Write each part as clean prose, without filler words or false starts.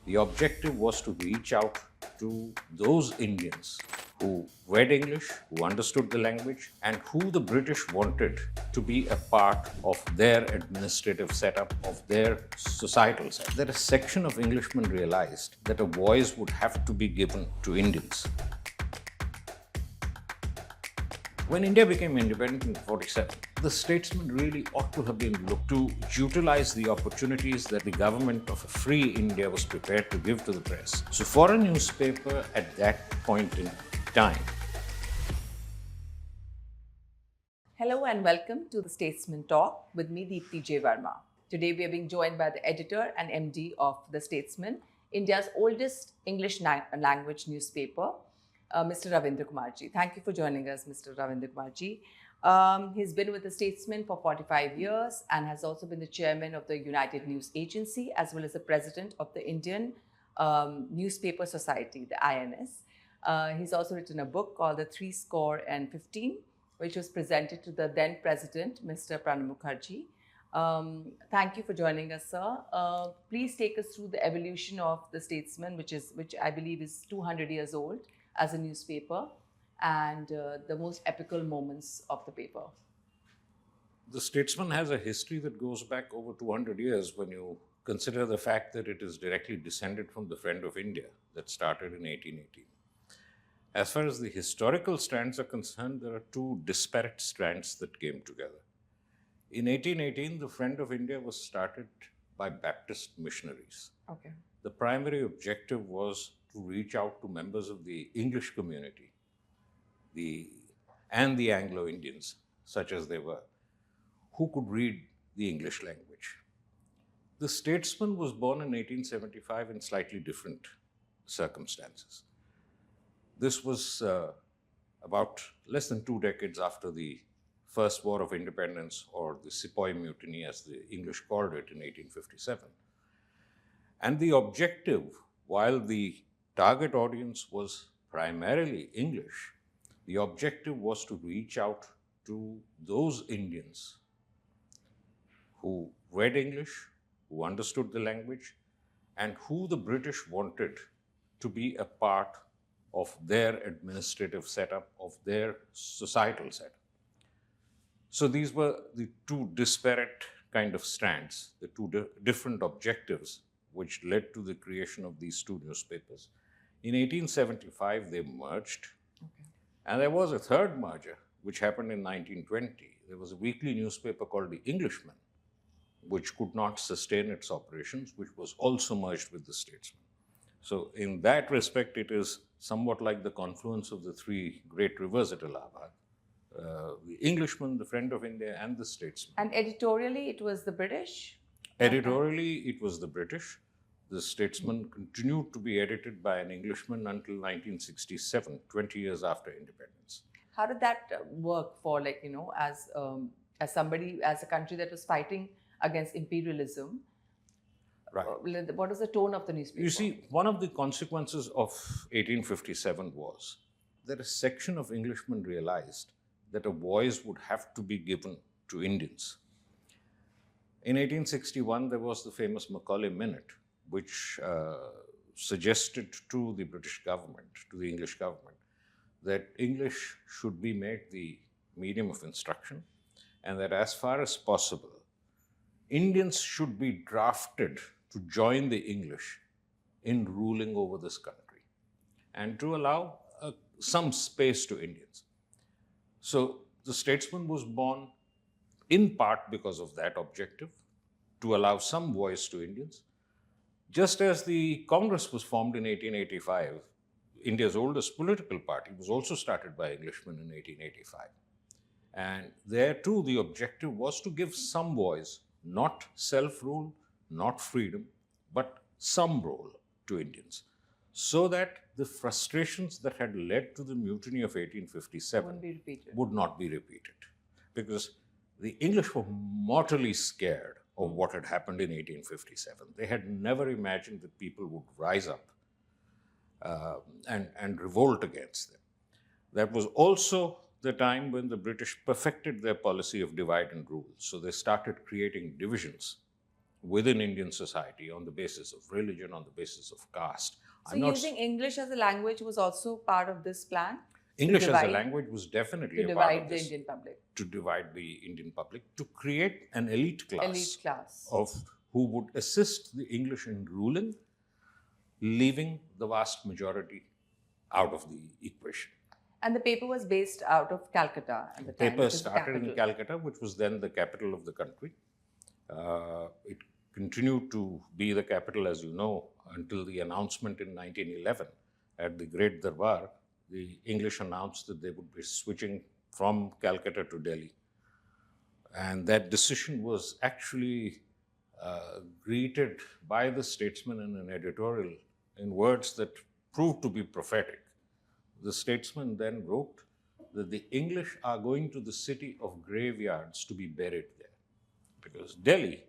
The objective was to reach out to those Indians who read English, who understood the language, and who the British wanted to be a part of their administrative setup, of their societal setup. That a section of Englishmen realized that a voice would have to be given to Indians. When India became independent in 47, the Statesman really ought to have been looked to utilize the opportunities that the government of a free India was prepared to give to the press. So for a newspaper at that point in time. Hello and welcome to the Statesman Talk with me, Deepthi J. Verma. Today we are being joined by the editor and MD of the Statesman, India's oldest English language newspaper, Mr. Ravindra Kumar ji. Thank you for joining us, Mr. Ravindra Kumar ji. He's been with the Statesman for 45 years and has also been the chairman of the United News Agency as well as the president of the Indian Newspaper Society, the INS. He's also written a book called The 315, which was presented to the then president, Mr. Pranab Mukherjee. Thank you for joining us, sir. Please take us through the evolution of the Statesman, which I believe is 200 years old as a newspaper, and the most epical moments of the paper. The Statesman has a history that goes back over 200 years when you consider the fact that it is directly descended from the Friend of India that started in 1818. As far as the historical strands are concerned, there are two disparate strands that came together. In 1818, the Friend of India was started by Baptist missionaries. Okay. The primary objective was to reach out to members of the English community, and the Anglo-Indians, such as they were, who could read the English language. The Statesman was born in 1875 in slightly different circumstances. This was about less than 2 decades after the First War of Independence, or the Sepoy Mutiny, as the English called it, in 1857. And the objective, while the target audience was primarily English, the objective was to reach out to those Indians who read English, who understood the language, and who the British wanted to be a part of their administrative setup, of their societal setup. So these were the two disparate kind of strands, the two different objectives which led to the creation of these two newspapers. In 1875, they merged. Okay. And there was a third merger, which happened in 1920. There was a weekly newspaper called The Englishman, which could not sustain its operations, which was also merged with The Statesman. So in that respect, it is somewhat like the confluence of the three great rivers at Allahabad. The Englishman, the Friend of India, and the Statesman. And editorially, it was the British? Editorially, it was the British. The Statesman continued to be edited by an Englishman until 1967, 20 years after independence. How did that work for, as somebody, as a country that was fighting against imperialism? Right. What was the tone of the newspaper? You see, one of the consequences of 1857 was that a section of Englishmen realized that a voice would have to be given to Indians. In 1861, there was the famous Macaulay Minute, which suggested to the British government, to the English government, that English should be made the medium of instruction, and that as far as possible, Indians should be drafted to join the English in ruling over this country and to allow some space to Indians. So the Statesman was born in part because of that objective, to allow some voice to Indians. Just as the Congress was formed in 1885, India's oldest political party was also started by Englishmen in 1885. And there too, the objective was to give some voice, not self-rule, not freedom, but some role to Indians, so that the frustrations that had led to the mutiny of 1857 would not be repeated. Because the English were mortally scared of what had happened in 1857. They had never imagined that people would rise up and revolt against them. That was also the time when the British perfected their policy of divide and rule. So they started creating divisions within Indian society on the basis of religion, on the basis of caste. So using English as a language was also part of this plan? English as a language was definitely to a part of divide the this, Indian public. to divide the Indian public, to create an elite class of who would assist the English in ruling, leaving the vast majority out of the equation. And the paper was based out of Calcutta at the time. The paper started in Calcutta, which was then the capital of the country. It continued to be the capital, as you know, until the announcement in 1911 at the Great Darbar. The English announced that they would be switching from Calcutta to Delhi. And that decision was actually greeted by the Statesman in an editorial in words that proved to be prophetic. The Statesman then wrote that the English are going to the city of graveyards to be buried there. Because Delhi,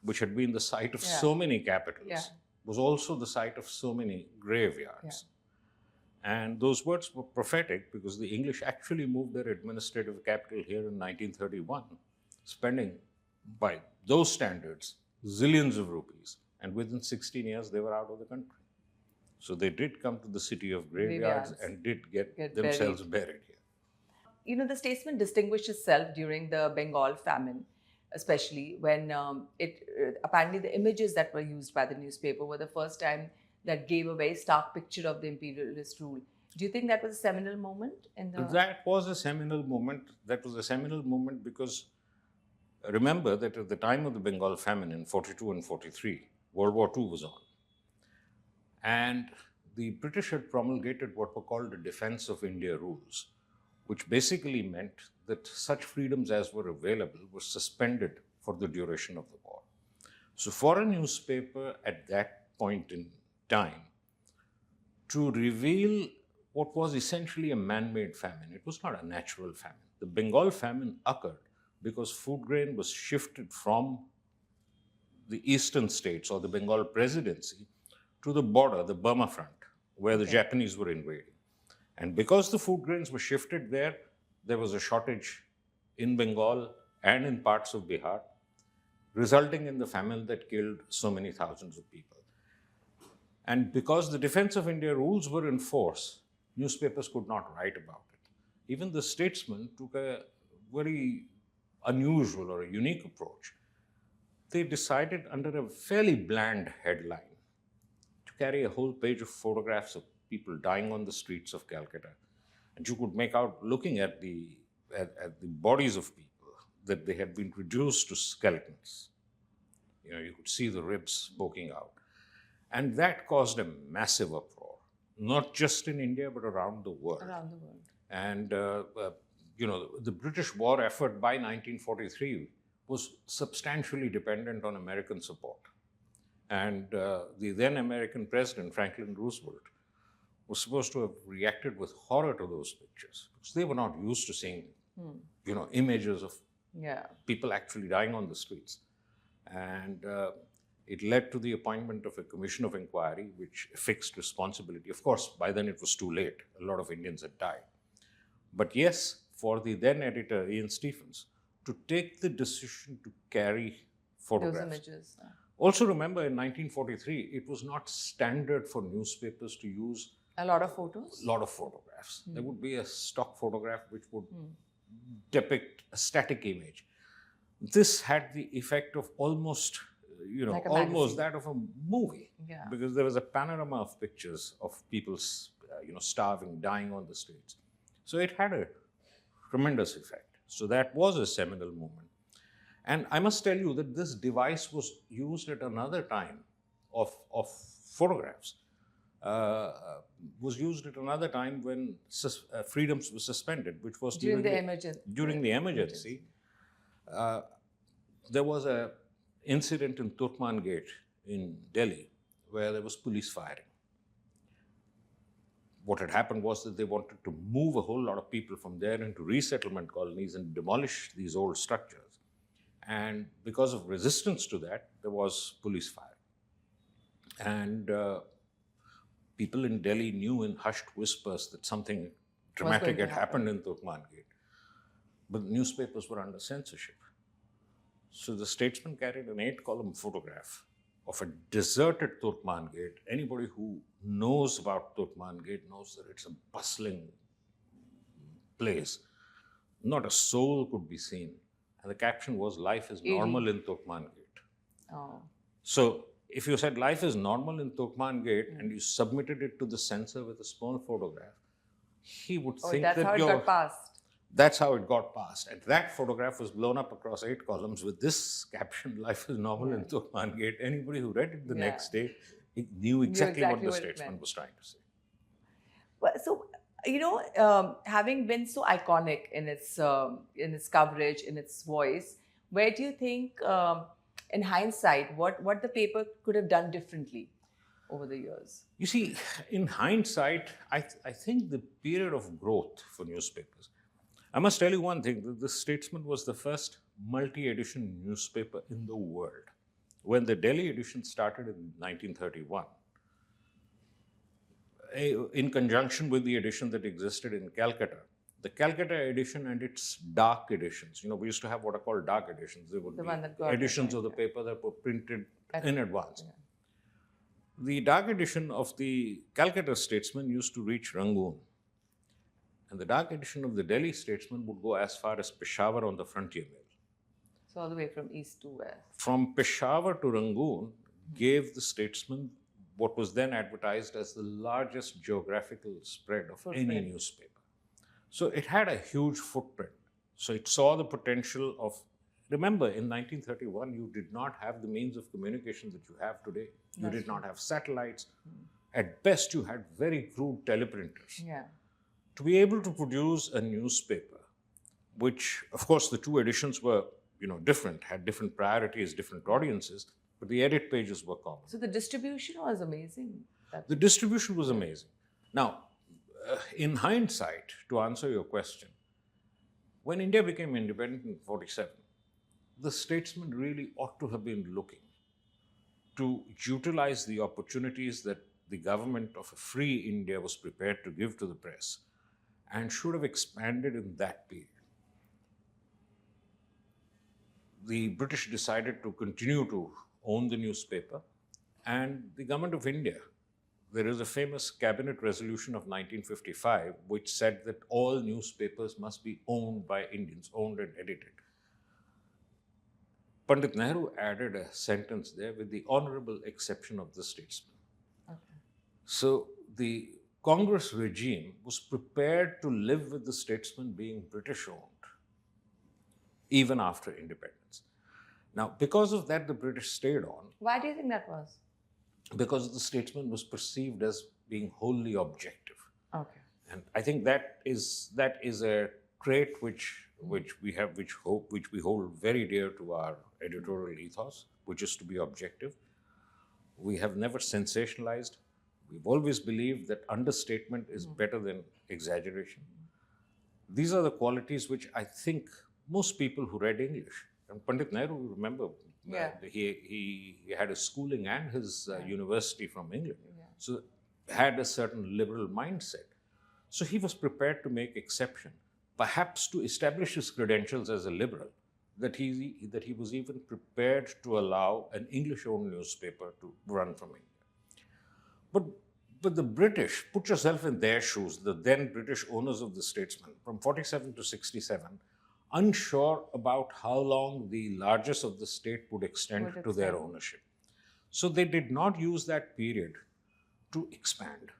which had been the site of so many capitals, was also the site of so many graveyards. And those words were prophetic because the English actually moved their administrative capital here in 1931, spending, by those standards, zillions of rupees. And within 16 years, they were out of the country. So they did come to the city of graveyards and did get themselves buried here. You know, the Statesman distinguished itself during the Bengal famine, especially when apparently the images that were used by the newspaper were the first time that gave a very stark picture of the imperialist rule. Do you think that was a seminal moment in the... That was a seminal moment. That was a seminal moment because remember that at the time of the Bengal famine in 42 and 43, World War II was on. And the British had promulgated what were called the Defense of India rules, which basically meant that such freedoms as were available were suspended for the duration of the war. So for a newspaper at that point in time to reveal what was essentially a man-made famine, it was not a natural famine. The Bengal famine occurred because food grain was shifted from the eastern states or the Bengal presidency to the border, the Burma front, where the Japanese were invading. And because the food grains were shifted there, there was a shortage in Bengal and in parts of Bihar, resulting in the famine that killed so many thousands of people. And because the Defense of India rules were in force, newspapers could not write about it. Even the Statesman took a very unusual or a unique approach. They decided under a fairly bland headline to carry a whole page of photographs of people dying on the streets of Calcutta. And you could make out, looking at the bodies of people, that they had been reduced to skeletons. You know, you could see the ribs poking out. And that caused a massive uproar, not just in India, but around the world. Around the world. And, you know, the British war effort by 1943 was substantially dependent on American support. And the then American president, Franklin Roosevelt, was supposed to have reacted with horror to those pictures because they were not used to seeing, you know, images of people actually dying on the streets. And it led to the appointment of a commission of inquiry, which fixed responsibility. Of course, by then it was too late. A lot of Indians had died. But yes, for the then editor, Ian Stephens, to take the decision to carry photographs. Those images. Also remember, in 1943, it was not standard for newspapers to use a lot of photos? A lot of photographs. There would be a stock photograph which would depict a static image. This had the effect of almost, you know, like almost that of a movie. Yeah. Because there was a panorama of pictures of people, you know, starving, dying on the streets. So it had a tremendous effect. So that was a seminal moment. And I must tell you that this device was used at another time of photographs. Was used at another time when freedoms were suspended, which was during the emergency. There was an incident in Turkman Gate in Delhi where there was police firing. What had happened was that they wanted to move a whole lot of people from there into resettlement colonies and demolish these old structures. And because of resistance to that, there was police firing. And people in Delhi knew in hushed whispers that something dramatic had happened in Turkman Gate. But the newspapers were under censorship. So the Statesman carried an 8-column photograph of a deserted Turkman Gate. Anybody who knows about Turkman Gate knows that it's a bustling place. Not a soul could be seen. And the caption was, "Life is normal in Turkman Gate." Oh. So if you said life is normal in Turkman Gate and you submitted it to the censor with a small photograph, he would think that's that how it got passed. That's how it got passed. And that photograph was blown up across 8 columns with this caption, "Life is normal in Turkman Gate." Anybody who read it the next day knew exactly what the Statesman was trying to say. Well, so, having been so iconic in its coverage, in its voice, where do you think, in hindsight, what the paper could have done differently over the years? You see, in hindsight, I think the period of growth for newspapers. I must tell you one thing, that the Statesman was the first multi-edition newspaper in the world. When the Delhi edition started in 1931, in conjunction with the edition that existed in Calcutta, the Calcutta edition and its dark editions, we used to have what are called dark editions. They would be editions of the paper that were printed in advance. Yeah. The dark edition of the Calcutta Statesman used to reach Rangoon. And the dark edition of the Delhi Statesman would go as far as Peshawar on the frontier mail. So all the way from east to west. From Peshawar to Rangoon gave the Statesman what was then advertised as the largest geographical spread of any newspaper. So it had a huge footprint. So it saw the potential of, remember, in 1931, you did not have the means of communication that you have today. You did not have satellites. At best, you had very crude teleprinters. Yeah. To be able to produce a newspaper, which, of course, the two editions were, different, had different priorities, different audiences, but the edit pages were common. So the distribution was amazing. The distribution was amazing. Now, in hindsight, to answer your question, when India became independent in 1947, the Statesman really ought to have been looking to utilize the opportunities that the government of a free India was prepared to give to the press, and should have expanded in that period. The British decided to continue to own the newspaper, and the government of India, there is a famous cabinet resolution of 1955 which said that all newspapers must be owned by Indians, owned and edited. Pandit Nehru added a sentence there, with the honorable exception of the Statesman. Okay. So the Congress regime was prepared to live with the Statesman being British-owned, even after independence. Now, because of that, the British stayed on. Why do you think that was? Because the Statesman was perceived as being wholly objective. Okay. And I think that is a trait which we hold very dear to our editorial ethos, which is to be objective. We have never sensationalized. We've always believed that understatement is better than exaggeration. These are the qualities which I think most people who read English, and Pandit Nehru, remember, he had his schooling and his university from England, so had a certain liberal mindset. So he was prepared to make exception, perhaps to establish his credentials as a liberal, that he was even prepared to allow an English-owned newspaper to run from India. But the British, put yourself in their shoes, the then British owners of the Statesman, from 1947 to 1967, unsure about how long the largesse of the state would extend to their ownership. So they did not use that period to expand.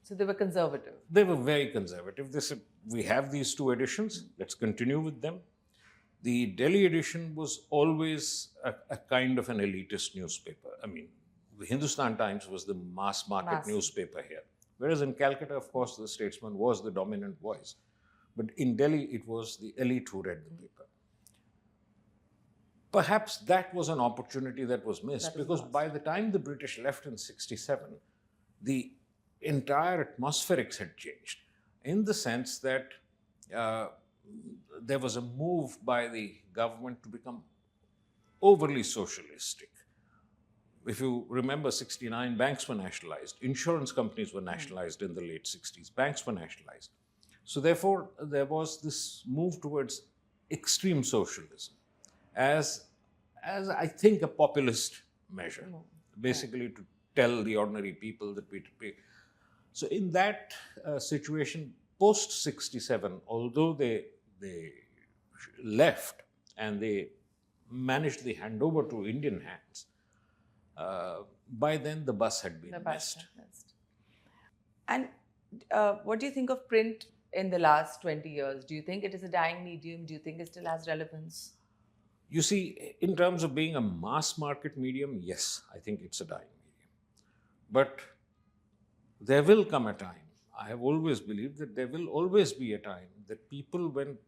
So they were conservative. They were very conservative. They said, we have these two editions, let's continue with them. The Delhi edition was always a kind of an elitist newspaper. I mean, the Hindustan Times was the mass market newspaper here. Whereas in Calcutta, of course, the Statesman was the dominant voice. But in Delhi, it was the elite who read the paper. Perhaps that was an opportunity that was missed, because by the time the British left in 1967, the entire atmospherics had changed, in the sense that there was a move by the government to become overly socialistic. If you remember, 1969, banks were nationalized. Insurance companies were nationalized in the late 1960s. Banks were nationalized. So therefore, there was this move towards extreme socialism as as I think a populist measure, No. basically to tell the ordinary people that we pay. So in that situation, post 67, although they left and they managed the handover to Indian hands, by then the bus had been The bus missed. had missed. And what do you think of print in the last 20 years? Do you think it is a dying medium? Do you think it still has relevance? You see, in terms of being a mass market medium, yes, I think it's a dying medium. But there will come a time, I have always believed that there will always be a time that people, when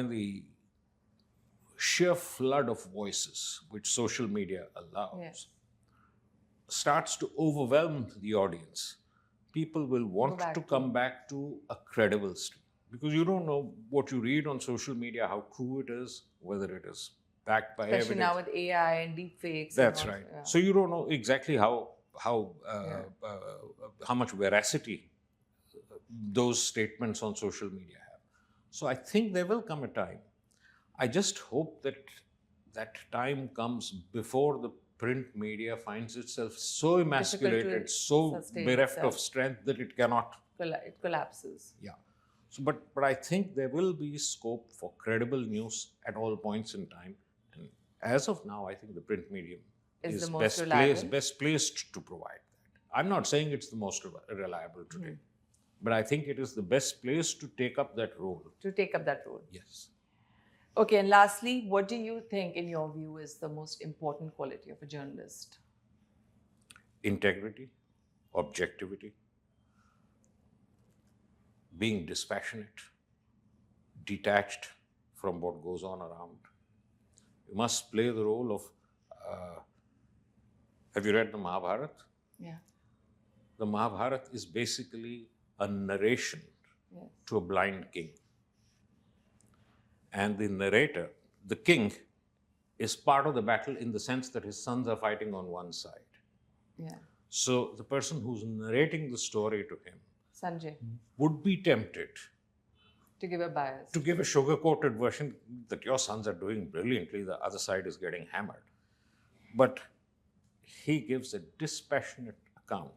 the sheer flood of voices which social media allows Yes. starts to overwhelm the audience, people will want back to to- come back to a credible stream. Because you don't know what you read on social media, how true it is, whether it is backed by Especially now evidence. with AI and deepfakes. That's and all, right. yeah. So you don't know exactly how much veracity those statements on social media have. So I think there will come a time. I just hope that that time comes before the print media finds itself so emasculated, so sustain bereft itself. of strength that it cannot. It collapses. Yeah. So, but I think there will be scope for credible news at all points in time. And as of now, I think the print medium Is is the most best reliable? placed to provide that. I'm not saying it's the most reliable today, but I think it is the best place to take up that role. To take up that role. Yes. Okay, and lastly, what do you think, in your view, is the most important quality of a journalist? Integrity, objectivity, being dispassionate, detached from what goes on around. You must play the role of. Have you read the Mahabharata? Yeah. The Mahabharata is basically a narration Yes. to a blind king. And the narrator, the king, is part of the battle in the sense that his sons are fighting on one side. Yeah. So the person who's narrating the story to him Sanjay, would be tempted to give a bias. to give a sugar-coated version that your sons are doing brilliantly, the other side is getting hammered. But he gives a dispassionate account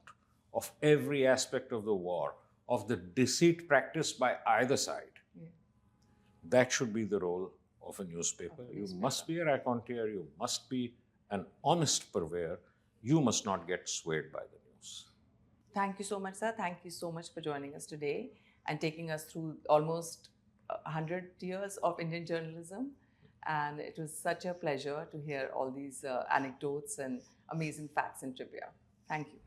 of every aspect of the war, of the deceit practiced by either side. Yeah. That should be the role of a newspaper. You must be a raconteur, you must be an honest purveyor, you must not get swayed by the news. Thank you so much, sir. Thank you so much for joining us today and taking us through almost 100 years of Indian journalism. And it was such a pleasure to hear all these anecdotes and amazing facts and trivia. Thank you.